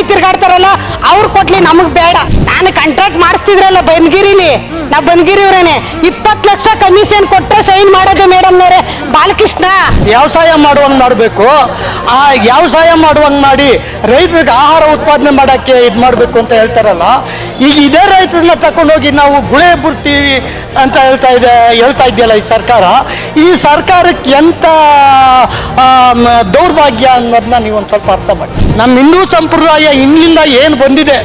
ಬಿಟ್ಟಿ ತಿರ್ಗಾಡ್ತಾರಲ್ಲ ಅವ್ರು ಕೊಡ್ಲಿ, ನಮಗ್ ಬೇಡ. ನಾನು ಕಾಂಟ್ರಾಕ್ಟ್ ಮಾಡಿಸ್ತಿದ್ರಲ್ಲ ಬನಗಿರಿಲಿ, ನಾ ಬನಗಿರಿವ್ರೇನೆ. 20 ಲಕ್ಷ ಕಮಿಷನ್ ಕೊಟ್ರೆ ಸೈನ್ ಮಾಡೋದು ಮೇಡಮ್ನವ್ರೆ. ಬಾಲಕೃಷ್ಣ ವ್ಯವಸಾಯ ಮಾಡುವಂಗೆ ಮಾಡಬೇಕು. ಆ ವ್ಯವಸಾಯ ಮಾಡುವಂಗೆ ಮಾಡಿ ರೈತರಿಗೆ ಆಹಾರ ಉತ್ಪಾದನೆ ಮಾಡೋಕ್ಕೆ ಇದು ಮಾಡಬೇಕು ಅಂತ ಹೇಳ್ತಾರಲ್ಲ. ಈಗ ಇದೇ ರೈತರನ್ನ ತಗೊಂಡೋಗಿ ನಾವು ಗುಳೆ ಬಿಡ್ತೀವಿ ಅಂತ ಹೇಳ್ತಾ ಇದೆಯಲ್ಲ ಈ ಸರ್ಕಾರ. ಈ ಸರ್ಕಾರಕ್ಕೆ ಎಂಥ ದೌರ್ಭಾಗ್ಯ ಅನ್ನೋದನ್ನ ನೀವು ಒಂದು ಸ್ವಲ್ಪ ಅರ್ಥ ಮಾಡಿ. ನಮ್ಮ ಹಿಂದೂ ಸಂಪ್ರದಾಯ ಹಿಂದಿಂದ ಏನು ಬಂದಿದೆ,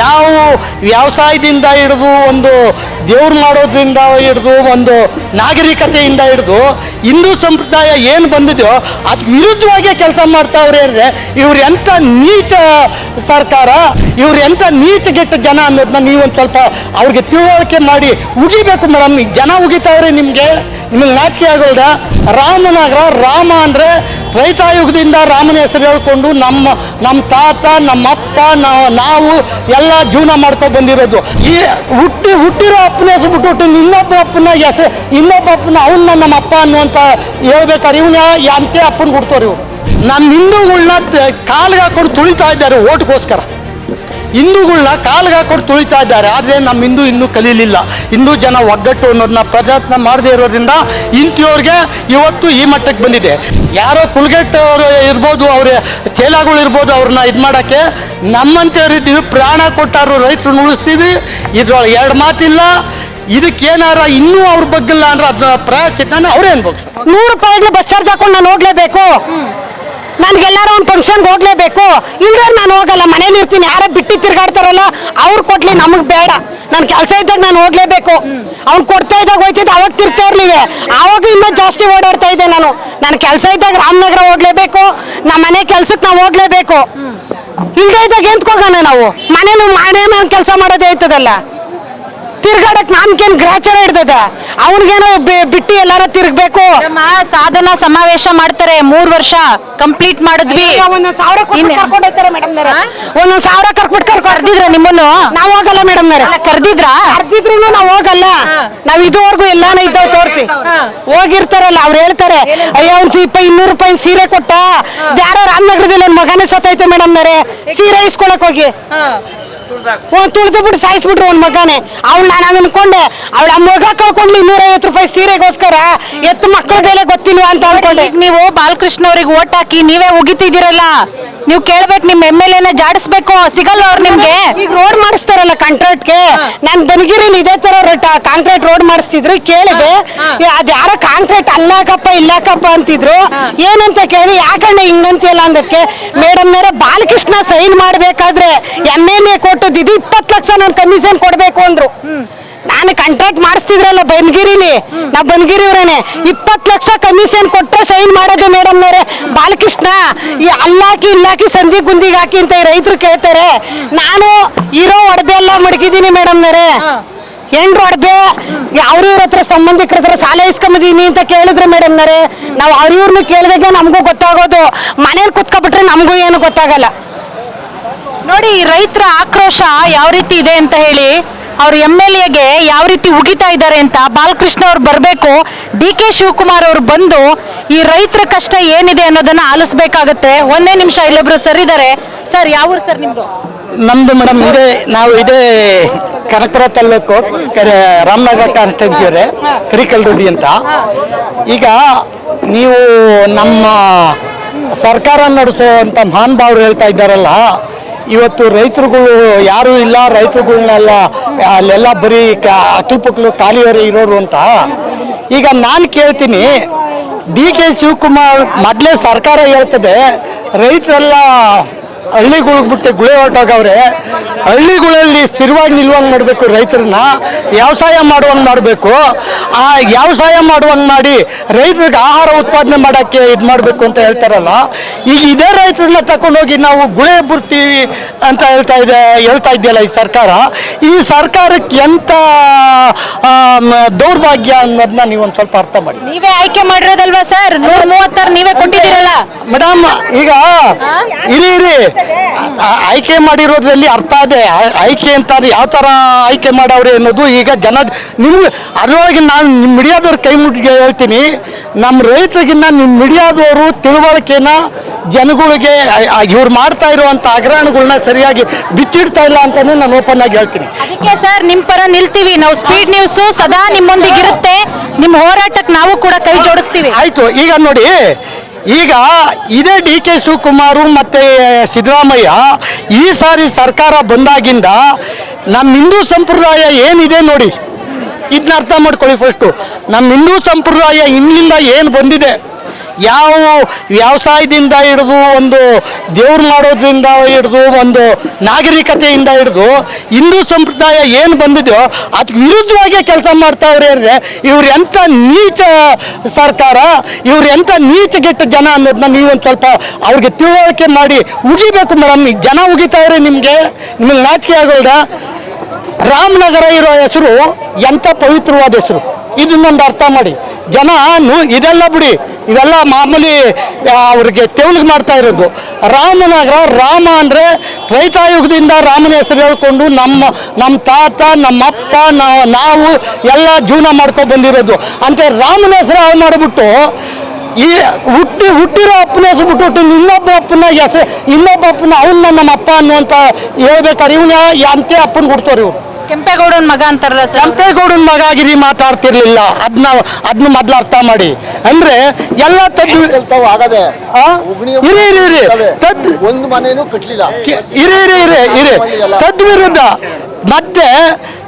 ಯಾವ ವ್ಯವಸಾಯದಿಂದ ಹಿಡಿದು ಒಂದು ದೇವ್ರು ಮಾಡೋದ್ರಿಂದ ಹಿಡಿದು ಒಂದು ನಾಗರಿಕತೆಯಿಂದ ಹಿಡಿದು ಹಿಂದೂ ಸಂಪ್ರದಾಯ ಏನು ಬಂದಿದೆಯೋ ಅದಕ್ಕೆ ವಿರುದ್ಧವಾಗಿ ಕೆಲಸ ಮಾಡ್ತಾವ್ರೆ ಅಂದರೆ ಇವ್ರು ಎಂಥ ನೀಚ ಸರ್ಕಾರ, ಇವ್ರು ಎಂಥ ನೀಚಗೆಟ್ಟ ಜನ ಅನ್ನೋದನ್ನ ನೀವೊಂದು ಸ್ವಲ್ಪ ಅವ್ರಿಗೆ ತಿಳುವಳಿಕೆ ಮಾಡಿ ಉಗಿಬೇಕು ಮೇಡಮ್. ಜನ ಉಗಿತಾವ್ರೆ, ನಿಮಗೆ ನಾಚಿಕೆ ಆಗೋಲ್ದ? ರಾಮನಗರ, ರಾಮ ಅಂದರೆ ತ್ರೈತಾಯುಗದಿಂದ ರಾಮನ ಹೆಸರು ಹೇಳ್ಕೊಂಡು ನಮ್ಮ ತಾತ, ನಮ್ಮಪ್ಪ, ನಾವು ಎಲ್ಲ ಜೀವನ ಮಾಡ್ಕೊ ಬಂದಿರೋದು. ಈ ಹುಟ್ಟಿರೋ ಅಪ್ಪನ ಹೆಸರು ಬಿಟ್ಬಿಟ್ಟು ಇನ್ನೊಬ್ಬ ಅಪ್ಪನ ಅವನ್ನ ನಮ್ಮ ಅಪ್ಪ ಅನ್ನುವಂತ ಹೇಳ್ಬೇಕಾದ್ರೆ ಇವನ ಅಂತೆ ಅಪ್ಪನ ಕೊಡ್ತವ್ರು ಇವರು. ನಮ್ಮ ಹಿಂದೂಗಳನ್ನ ಕಾಲ್ಗೆ ಹಾಕೊಂಡು ತುಳಿತಾ ಇದ್ದಾರೆ ಓಟ್ಗೋಸ್ಕರ. ಹಿಂದೂಗಳನ್ನ ಕಾಲ್ಗೆ ಹಾಕೊಂಡು ತುಳಿತಾ ಇದ್ದಾರೆ. ಆದರೆ ನಮ್ಮ ಹಿಂದೂ ಇನ್ನೂ ಕಲೀಲಿಲ್ಲ. ಹಿಂದೂ ಜನ ಒಗ್ಗಟ್ಟು ಅನ್ನೋದನ್ನ ಪ್ರಯತ್ನ ಮಾಡದೇ ಇರೋದ್ರಿಂದ ಇಂಥವ್ರಿಗೆ ಇವತ್ತು ಈ ಮಟ್ಟಕ್ಕೆ ಬಂದಿದೆ. ಯಾರೋ ಕುಲ್ಗೆಟ್ಟವರು ಇರ್ಬೋದು, ಅವ್ರ ಚೇಲಾಗಳು ಇರ್ಬೋದು, ಅವ್ರನ್ನ ಇದು ಮಾಡೋಕ್ಕೆ ನಮ್ಮಂಥವ್ರಿದ್ದೀವಿ. ಪ್ರಾಣ ಕೊಟ್ಟಾರು ರೈತರು ಉಳಿಸ್ತೀವಿ. ಇದ್ರೊಳಗೆ ಎರಡು ಮಾತಿಲ್ಲ. ಇದಕ್ಕೇನಾರ ಇನ್ನೂ ಅವ್ರ ಬಗ್ಗಿಲ್ಲ ಅಂದ್ರೆ ಅದನ್ನ ಪ್ರಾಯಶ್ಚಿತ್ತನ ಅವರೇ ಅನ್ಬೇಕು. 100 ರೂಪಾಯಿಗೆ ಬಸ್ ಚಾರ್ಜ್ ಹಾಕೊಂಡು ನಾನು ಹೋಗ್ಲೇಬೇಕು. ನನ್ಗೆಲ್ಲಾರು ಒಂದು ಫಂಕ್ಷನ್ಗೆ ಹೋಗ್ಲೇಬೇಕು. ಇಲ್ದ್ರೆ ನಾನು ಹೋಗಲ್ಲ, ಮನೇಲಿ ಇರ್ತೀನಿ. ಯಾರ ಬಿಟ್ಟಿ ತಿರ್ಗಾಡ್ತಾರಲ್ಲ ಅವ್ರು ಕೊಡ್ಲಿ, ನಮಗ್ ಬೇಡ. ನನ್ನ ಕೆಲಸ ಇದ್ದಾಗ ನಾನು ಹೋಗ್ಲೇಬೇಕು. ಅವ್ನು ಕೊಡ್ತಾ ಇದ್ದಾಗ ಹೋಯ್ತಿದ್ದೆ, ಅವಾಗ ತಿರ್ತಾ ಇರ್ಲಿವೆ. ಆವಾಗ ಇನ್ನೂ ಜಾಸ್ತಿ ಓಡಾಡ್ತಾ ಇದ್ದೆ ನಾನು. ನನ್ನ ಕೆಲಸ ಇದ್ದಾಗ ರಾಮನಗರ ಹೋಗ್ಲೇಬೇಕು, ನಮ್ಮ ಮನೆ ಕೆಲ್ಸಕ್ಕೆ ನಾವು ಹೋಗ್ಲೇಬೇಕು. ಇಲ್ದೇ ಇದ್ದಾಗ ಎಂತ್ಕೋಗೋಣ ನಾವು? ಮನೆ ಮೇಲೆ ಕೆಲಸ ಮಾಡೋದೇ ಆಯ್ತದಲ್ಲ. ತಿರ್ಗಾಡಕ್ ನಮ್ಗೇನ್ ಗ್ರಾಚಾರ ಹಿಡ್ದದ? ಅವ್ನಿಗೇನೋ ಬಿಟ್ಟು ಎಲ್ಲಾರ ತಿರ್ಗ್ಬೇಕು. ಸಾಧನಾ ಸಮಾವೇಶ ಮಾಡ್ತಾರೆ, 3 ವರ್ಷ ಕಂಪ್ಲೀಟ್ ಮಾಡಿದ್ವಿ. 1,000 ಕರ್ಕೊಂಡೋಗ್ತಾರೆ ಮೇಡಮ್. 1,000 ಕರ್ದಿದ್ರ ನಿಮ್ಮನ್ನು? ನಾವು ಹೋಗಲ್ಲ ಮೇಡಮ್. ಕರ್ದಿದ್ರು ನಾವು ಹೋಗಲ್ಲ. ನಾವ್ ಇದುವರೆಗೂ ಎಲ್ಲಾನ ಇದ್ದಾವ್ ತೋರಿಸಿ ಹೋಗಿರ್ತಾರಲ್ಲ. ಅವ್ರು ಹೇಳ್ತಾರೆ, ಅಯ್ಯೋ 200 ರೂಪಾಯಿ ಸೀರೆ ಕೊಟ್ಟ. ಯಾರೋ ರಾಮನಗರದಲ್ಲಿ ಒಂದು ಮಗನೇ ಸೊತ್ತೈತೆ ಮೇಡಮ್. ಸೀರೆ ಇಸ್ಕೊಳಕ್ ಹೋಗಿ ತುಳಿದು ಬಿಟ್ಟು ಸಾಯಿಸ್ಬಿಟ್ರು ಒಂದ್ ಮಗನೇ. ಅವಳು ನಾನು ಅನ್ಕೊಂಡೆ, ಅವಳ ಮಗ ಕಳ್ಕೊಂಡು 250 ರೂಪಾಯಿ ಸೀರೆಗೋಸ್ಕರ ಎತ್ತು ಮಕ್ಕಳ ಬೆಲೆ ಗೊತ್ತಿಲ್ವಾ ಅಂತ ಅನ್ಕೊಂಡೆ. ನೀವು ಬಾಲಕೃಷ್ಣ ಅವ್ರಿಗೆ ಓಟ್ ಹಾಕಿ ನೀವೇ ಉಗಿತಿದ್ದೀರಲ್ಲ, ನೀವು ಕೇಳ್ಬೇಕು, ನಿಮ್ MLA ಜಾಡಿಸ್ಬೇಕು. ಸಿಗಲ್ಲ ಅವ್ರು ನಿಮ್ಗೆ. ಈಗ ರೋಡ್ ಮಾಡಿಸ್ತಾರಲ್ಲ ಕಾಂಟ್ರಾಕ್ಟ್ಗೆ. ನಾನ್ ಬನಗಿರಿಲಿ ಇದೇ ತರ ಕಾಂಕ್ರೀಟ್ ರೋಡ್ ಮಾಡಿಸ್ತಿದ್ರು. ಕೇಳಿದೆ, ಅದ್ ಯಾರೋ ಕಾಂಕ್ರೀಟ್ ಅಲ್ಲಾಕಪ್ಪ ಇಲ್ಲಾಕಪ್ಪ ಅಂತಿದ್ರು. ಏನಂತ ಕೇಳಿ, ಯಾಕಂದ್ರೆ ಹಿಂಗಂತಿಲ್ಲ ಅಂದಕ್ಕೆ ಮೇಡಮ್ನವರೇ ಬಾಲಕೃಷ್ಣ ಸೈನ್ ಮಾಡ್ಬೇಕಾದ್ರೆ MLA ಕೊಟ್ಟದ್ದು ಇದು 20 ಲಕ್ಷ ನಾನು ಕಮಿಷನ್ ಕೊಡ್ಬೇಕು ಅಂದ್ರು. ನಾನು ಕಾಂಟ್ರಾಕ್ಟ್ ಮಾಡಿಸ್ತಿದ್ರಲ್ಲ ಬನಗಿರಿಲಿ, ನಾ ಬನಗಿರಿವ್ರೇನೆ. 20 ಲಕ್ಷ ಕಮಿಷನ್ ಕೊಟ್ರೆ ಸೈನ್ ಮಾಡೋದು ಮೇಡಮ್ನವ್ರೆ. ಬಾಲಕೃಷ್ಣ ಈ ಅಲ್ಲಾಕಿ ಇಲ್ಲಾಕಿ ಸಂಧಿ ಗುಂದಿಗೆ ಹಾಕಿ ಅಂತ ರೈತರು ಕೇಳ್ತಾರೆ. ನಾನು ಇರೋ ಒಡಬೆ ಎಲ್ಲ ಮಡಗಿದ್ದೀನಿ ಮೇಡಮ್ನವ್ರೆ. ಹೆಂಡ್ರು ಒಡಬೆ ಅವ್ರಿವ್ರ ಹತ್ರ ಸಂಬಂಧಿಕರ ಹತ್ರ ಸಾಲ ಇಸ್ಕೊಂಬದೀನಿ ಅಂತ ಕೇಳಿದ್ರು ಮೇಡಮ್ನವ್ರೆ. ನಾವು ಅವ್ರಿವ್ರನ್ನ ಕೇಳಿದಾಗ ನಮಗೂ ಗೊತ್ತಾಗೋದು. ಮನೇಲಿ ಕುತ್ಕೊಬಿಟ್ರೆ ನಮಗೂ ಏನು ಗೊತ್ತಾಗಲ್ಲ. ನೋಡಿ, ರೈತರ ಆಕ್ರೋಶ ಯಾವ ರೀತಿ ಇದೆ ಅಂತ ಹೇಳಿ ಅವ್ರ MLAಗೆ ಯಾವ ರೀತಿ ಉಗಿತಾ ಇದ್ದಾರೆ ಅಂತ. ಬಾಲಕೃಷ್ಣ ಅವ್ರು ಬರಬೇಕು, DK ಶಿವಕುಮಾರ್ ಅವರು ಬಂದು ಈ ರೈತರ ಕಷ್ಟ ಏನಿದೆ ಅನ್ನೋದನ್ನ ಆಲಿಸ್ಬೇಕಾಗತ್ತೆ. ಒಂದೇ ನಿಮಿಷ, ಇಲ್ಲೊಬ್ರು ಸರ್ ಇದ್ದಾರೆ. ಸರ್, ಯಾವ ಊರು ಸರ್ ನಿಮ್ದು? ನಮ್ದು ಮೇಡಮ್ ಇದೇ ಕನಕಪುರ ತಾಲೂಕು ರಾಮನಗರ ಕಾನ್ಸ್ಟಿಟ್ಯೂನ್ಸಿ ಕರಿಕಲ್ದೊಡ್ಡಿ ಅಂತ. ಈಗ ನೀವು ನಮ್ಮ ಸರ್ಕಾರ ನಡೆಸುವಂಥ ಮಹಾನುಭಾವರು ಹೇಳ್ತಾ ಇದ್ದಾರಲ್ಲ, ಇವತ್ತು ರೈತರುಗಳು ಯಾರೂ ಇಲ್ಲ, ರೈತರುಗಳನ್ನೆಲ್ಲ ಅಲ್ಲೆಲ್ಲ ಬರೀ ಅಕ್ಕಲು ಖಾಲಿಯವರೇ ಇರೋರು ಅಂತ. ಈಗ ನಾನು ಕೇಳ್ತೀನಿ, DK ಶಿವಕುಮಾರ್ ಮೊದಲೇ ಸರ್ಕಾರ ಹೇಳ್ತದೆ ರೈತರೆಲ್ಲ ಹಳ್ಳಿಗಳಿಗೆ ಬಿಟ್ಟು ಗುಳೆ ಹೊರಟೋಗವ್ರೆ. ಹಳ್ಳಿಗಳಲ್ಲಿ ಸ್ಥಿರವಾಗಿ ನಿಲ್ಲುವಂಗೆ ಮಾಡಬೇಕು, ರೈತರನ್ನ ವ್ಯವಸಾಯ ಮಾಡುವಂಗೆ ಮಾಡಬೇಕು. ಆ ವ್ಯವಸಾಯ ಮಾಡುವಂಗೆ ಮಾಡಿ ರೈತರಿಗೆ ಆಹಾರ ಉತ್ಪಾದನೆ ಮಾಡೋಕ್ಕೆ ಇದು ಮಾಡಬೇಕು ಅಂತ ಹೇಳ್ತಾರಲ್ಲ. ಈಗ ಇದೇ ರೈತರನ್ನ ತಗೊಂಡೋಗಿ ನಾವು ಗುಳೆ ಬಿಡ್ತೀವಿ ಅಂತ ಹೇಳ್ತಾ ಇದೆಯಲ್ಲ ಈ ಸರ್ಕಾರ. ಈ ಸರ್ಕಾರಕ್ಕೆ ಎಂಥ ದೌರ್ಭಾಗ್ಯ ಅನ್ನೋದನ್ನ ನೀವೊಂದು ಸ್ವಲ್ಪ ಅರ್ಥ ಮಾಡಿ. ನೀವೇ ಆಯ್ಕೆ ಮಾಡಿರೋದಲ್ವಾ ಸರ್? 136 ನೀವೇ ಕೊಟ್ಟಿದ್ದೀರಲ್ಲ ಮೇಡಮ್. ಈಗ ಇರಿ ಆಯ್ಕೆ ಮಾಡಿರೋದ್ರಲ್ಲಿ ಅರ್ಥ ಇದೆ. ಆಯ್ಕೆ ಅಂತ ಯಾವ ಥರ ಆಯ್ಕೆ ಮಾಡವ್ರೆ ಅನ್ನೋದು ಈಗ ಜನ ನಿಮ್ಗೆ ಅದರೊಳಗೆ ನಾನು ನಿಮ್ಮ ಮೀಡಿಯಾದವ್ರ ಕೈ ಮುಟ್ಟಿಗೆ ಹೇಳ್ತೀನಿ, ನಮ್ಮ ರೈತರಿಗಿನ್ನ ನಿಮ್ಮ ಮೀಡಿಯಾದವರು ತಿಳುವಳಿಕೆನ ಜನಗಳಿಗೆ ಇವ್ರು ಮಾಡ್ತಾ ಇರುವಂಥ ಹಗರಣಗಳನ್ನ ಸರಿಯಾಗಿ ಬಿಚ್ಚಿಡ್ತಾ ಇಲ್ಲ ಅಂತಾನೆ ನಾನು ಓಪನ್ ಆಗಿ ಹೇಳ್ತೀನಿ. ಅದಕ್ಕೆ ಸರ್ ನಿಮ್ಮ ಪರ ನಿಲ್ತೀವಿ ನಾವು. ಸ್ಪೀಡ್ ನ್ಯೂಸ್ ಸದಾ ನಿಮ್ಮೊಂದಿಗಿರುತ್ತೆ. ನಿಮ್ಮ ಹೋರಾಟಕ್ಕೆ ನಾವು ಕೂಡ ಕೈ ಜೋಡಿಸ್ತೀವಿ. ಆಯ್ತು. ಈಗ ನೋಡಿ, ಈಗ ಇದೇ ಡಿ.ಕೆ. ಶಿವಕುಮಾರ್ ಮತ್ತೆ ಸಿದ್ದರಾಮಯ್ಯ ಈ ಸಾರಿ ಸರ್ಕಾರ ಬಂದಾಗಿಂದ ನಮ್ಮ ಹಿಂದೂ ಸಂಪ್ರದಾಯ ಏನಿದೆ ನೋಡಿ, ಇದನ್ನ ಅರ್ಥ ಮಾಡ್ಕೊಳ್ಳಿ. ಫಸ್ಟು ನಮ್ಮ ಹಿಂದೂ ಸಂಪ್ರದಾಯ ಹಿಂದಿಂದ ಏನು ಬಂದಿದೆ, ಯಾವ ವ್ಯವಸಾಯದಿಂದ ಹಿಡಿದು ಒಂದು ದೇವ್ರು ಮಾಡೋದ್ರಿಂದ ಹಿಡಿದು ಒಂದು ನಾಗರಿಕತೆಯಿಂದ ಹಿಡಿದು ಹಿಂದೂ ಸಂಪ್ರದಾಯ ಏನು ಬಂದಿದೆಯೋ ಅದಕ್ಕೆ ವಿರುದ್ಧವಾಗಿ ಕೆಲಸ ಮಾಡ್ತಾವ್ರೆ ಅಂದರೆ ಇವ್ರು ಎಂಥ ನೀಚ ಸರ್ಕಾರ, ಇವ್ರು ಎಂಥ ನೀಚಗೆಟ್ಟ ಜನ ಅನ್ನೋದನ್ನ ನೀವೊಂದು ಸ್ವಲ್ಪ ಅವ್ರಿಗೆ ತಿಳುವಳಿಕೆ ಮಾಡಿ ಉಗಿಬೇಕು ಮೇಡಮ್. ಈಗ ಜನ ಉಗಿತಾವ್ರೆ, ನಿಮಗೆ ನಾಚಿಕೆ ಆಗೋಲ್ದ? ರಾಮನಗರ ಇರೋ ಹೆಸರು ಎಂಥ ಪವಿತ್ರವಾದ ಹೆಸರು, ಇದನ್ನೊಂದು ಅರ್ಥ ಮಾಡಿ. ಜನ ಇದೆಲ್ಲ ಬಿಡಿ, ಇವೆಲ್ಲ ಮಾಮೂಲಿ ಅವ್ರಿಗೆ ತೆವಲಿಗೆ ಮಾಡ್ತಾ ಇರೋದು. ರಾಮನಗರ, ರಾಮ ಅಂದರೆ ತ್ರೈತಾಯುಗದಿಂದ ರಾಮನ ಹೆಸರು ಹೇಳ್ಕೊಂಡು ನಮ್ಮ ತಾತ, ನಮ್ಮಪ್ಪ, ನಾವು ಎಲ್ಲ ಜೀವನ ಮಾಡ್ಕೊಂಡು ಬಂದಿರೋದು. ಅಂತ ರಾಮನ ಹೆಸರು ಹಾಳು ಮಾಡಿಬಿಟ್ಟು ಈ ಹುಟ್ಟಿರೋ ಅಪ್ಪನ ಹೆಸರು ಬಿಟ್ಬಿಟ್ಟು ಇನ್ನೊಬ್ಬ ಅಪ್ಪನ ಅವನ್ನ ನಮ್ಮ ಅಪ್ಪ ಅನ್ನುವಂಥ ಹೇಳ್ಬೇಕಾದ್ರೆ ಇವನ ಅಂತೆ ಅಪ್ಪನ ಕೊಡ್ತಾರೆ ಇವರು. ಕೆಂಪೇಗೌಡನ ಮಗ ಅಂತಾರಲ್ಲ ಸರ್, ಕೆಂಪೇಗೌಡನ ಮಗ ಆಗಿರಿ ಮಾತಾಡ್ತಿರ್ಲಿಲ್ಲ. ಅದನ್ನ ಮೊದ್ಲು ಅರ್ಥ ಮಾಡಿ. ಅಂದ್ರೆ ಎಲ್ಲ ಆಗದೆ ಒಂದು ಮನೇನು ಕಟ್ಟಲಿಲ್ಲ. ತದ್ವಿರುದ್ಧ ಮತ್ತೆ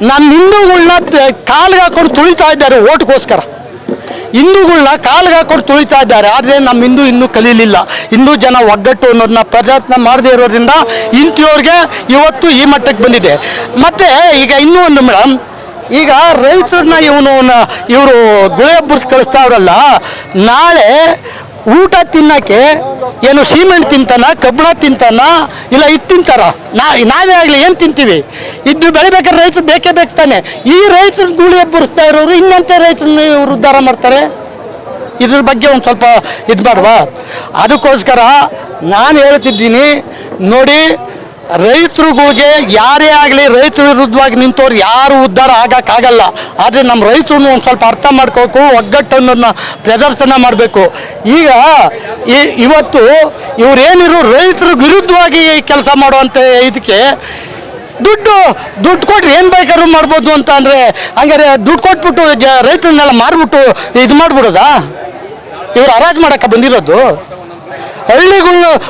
ನಮ್ಮ ಹಿಂದೂಗಳನ್ನ ಕಾಲ್ಗೆ ಹಾಕೊಂಡು ತುಳಿತಾ ಇದ್ದಾರೆ ಓಟ್ಗೋಸ್ಕರ. ಹಿಂದೂಗಳನ್ನ ಕಾಲ್ಗೆ ಹಾಕೊಂಡು ತುಳಿತಾ ಇದ್ದಾರೆ. ಆದರೆ ನಮ್ಮ ಹಿಂದೂ ಇನ್ನೂ ಕಲೀಲಿಲ್ಲ. ಹಿಂದೂ ಜನ ಒಗ್ಗಟ್ಟು ಅನ್ನೋದನ್ನ ಪ್ರಯತ್ನ ಮಾಡದೇ ಇರೋದ್ರಿಂದ ಇಂಥವ್ರಿಗೆ ಇವತ್ತು ಈ ಮಟ್ಟಕ್ಕೆ ಬಂದಿದೆ. ಮತ್ತೆ ಈಗ ಇನ್ನೂ ಒಂದು ಮೇಡಮ್, ಈಗ ರೈತರನ್ನ ಇವರು ಗುಳೆ ಹಬ್ಬರ್ಸ್ ಕಳಿಸ್ತಾವ್ರಲ್ಲ, ನಾಳೆ ಊಟ ತಿನ್ನಕ್ಕೆ ಏನು ಸಿಮೆಂಟ್ ತಿಂತಾನ, ಕಬ್ಬಣ ತಿಂತಾನ, ಇಲ್ಲ ಇದು ತಿಂತಾರ? ನಾವೇ ಆಗಲಿ ಏನು ತಿಂತೀವಿ? ಇದು ಬೆಳಿಬೇಕಾದ್ರೆ ರೈತರು ಬೇಕೇ ಬೇಕು ತಾನೆ. ಈ ರೈತರು ಗೂಳಿ ಹಬ್ಬರಿಸ್ತಾ ಇರೋರು ಇನ್ನಂತೆ ರೈತರನ್ನ ಇವರು ಉದ್ಧಾರ ಮಾಡ್ತಾರೆ. ಇದ್ರ ಬಗ್ಗೆ ಒಂದು ಸ್ವಲ್ಪ ಇದು ಮಾಡುವ. ಅದಕ್ಕೋಸ್ಕರ ನಾನು ಹೇಳ್ತಿದ್ದೀನಿ ನೋಡಿ, ರೈತರುಗಳಿಗೆ ಯಾರೇ ಆಗಲಿ ರೈತರ ವಿರುದ್ಧವಾಗಿ ನಿಂತವ್ರು ಯಾರು ಉದ್ಧಾರ ಆಗೋಕ್ಕಾಗಲ್ಲ. ಆದರೆ ನಮ್ಮ ರೈತರನ್ನು ಒಂದು ಸ್ವಲ್ಪ ಅರ್ಥ ಮಾಡ್ಕೋಬೇಕು, ಒಗ್ಗಟ್ಟನ್ನೋದನ್ನ ಪ್ರದರ್ಶನ ಮಾಡಬೇಕು. ಈಗ ಇವತ್ತು ಇವರೇನಿರೋ ರೈತರ ವಿರುದ್ಧವಾಗಿ ಕೆಲಸ ಮಾಡುವಂಥ ಇದಕ್ಕೆ ದುಡ್ಡು ಕೊಟ್ಟರೆ ಏನು ಬೇಕಾದ್ರೂ ಮಾಡ್ಬೋದು ಅಂತ ಅಂದರೆ, ಹಂಗಾರೆ ದುಡ್ಡು ಕೊಟ್ಬಿಟ್ಟು ರೈತರನ್ನೆಲ್ಲ ಮಾರ್ಬಿಟ್ಟು ಇದು ಮಾಡಿಬಿಡೋದಾ? ಇವರು ಹರಾಜು ಮಾಡೋಕ್ಕೆ ಬಂದಿರೋದು.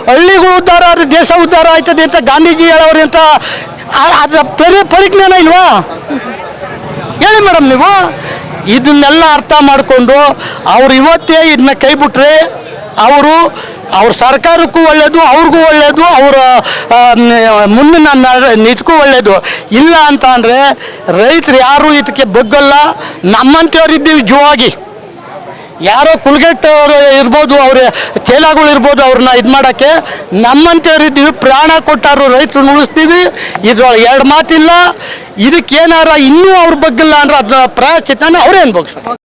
ಹಳ್ಳಿಗಳು ಉದ್ಧಾರ ಆದರೆ ದೇಶ ಉದ್ಧಾರ ಆಯ್ತದೆ ಅಂತ ಗಾಂಧೀಜಿ ಹೇಳೋರು ಅಂತ ಅದರ ಪರಿಜ್ಞಾನ ಇಲ್ವಾ? ಹೇಳಿ ಮೇಡಮ್ ನೀವು. ಇದನ್ನೆಲ್ಲ ಅರ್ಥ ಮಾಡಿಕೊಂಡು ಅವ್ರು ಇವತ್ತೇ ಇದನ್ನ ಕೈ ಬಿಟ್ರೆ ಅವ್ರ ಸರ್ಕಾರಕ್ಕೂ ಒಳ್ಳೆಯದು, ಅವ್ರಿಗೂ ಒಳ್ಳೆಯದು, ಅವರ ಮುಂದಿನ ನಿಜಕ್ಕೂ ಒಳ್ಳೆಯದು. ಇಲ್ಲ ಅಂತ ಅಂದರೆ ರೈತರು ಯಾರೂ ಇದಕ್ಕೆ ಬಗ್ಗಲ್ಲ. ನಮ್ಮಂಥವ್ರು ಇದ್ದೀವಿ ಜೀವಾಗಿ. ಯಾರೋ ಕುಲ್ಗೆಟ್ಟವರು ಇರ್ಬೋದು, ಅವ್ರ ಚೇಲಾಗಳು ಇರ್ಬೋದು, ಅವ್ರನ್ನ ಇದು ಮಾಡೋಕ್ಕೆ. ನಮ್ಮಂಥವ್ರು ಇದ್ದೀವಿ, ಪ್ರಾಣ ಕೊಟ್ಟಾರು ರೈತರು ಉಳಿಸ್ತೀವಿ. ಇದ್ರೊಳಗೆ ಎರಡು ಮಾತಿಲ್ಲ. ಇದಕ್ಕೇನಾರ ಇನ್ನೂ ಅವ್ರ ಬಗ್ಗಿಲ್ಲ ಅಂದ್ರೆ ಅದನ್ನ ಪ್ರಾಯಶ್ಚಿತ್ತನ ಅವರೇ ಅನ್ಬೇಕು.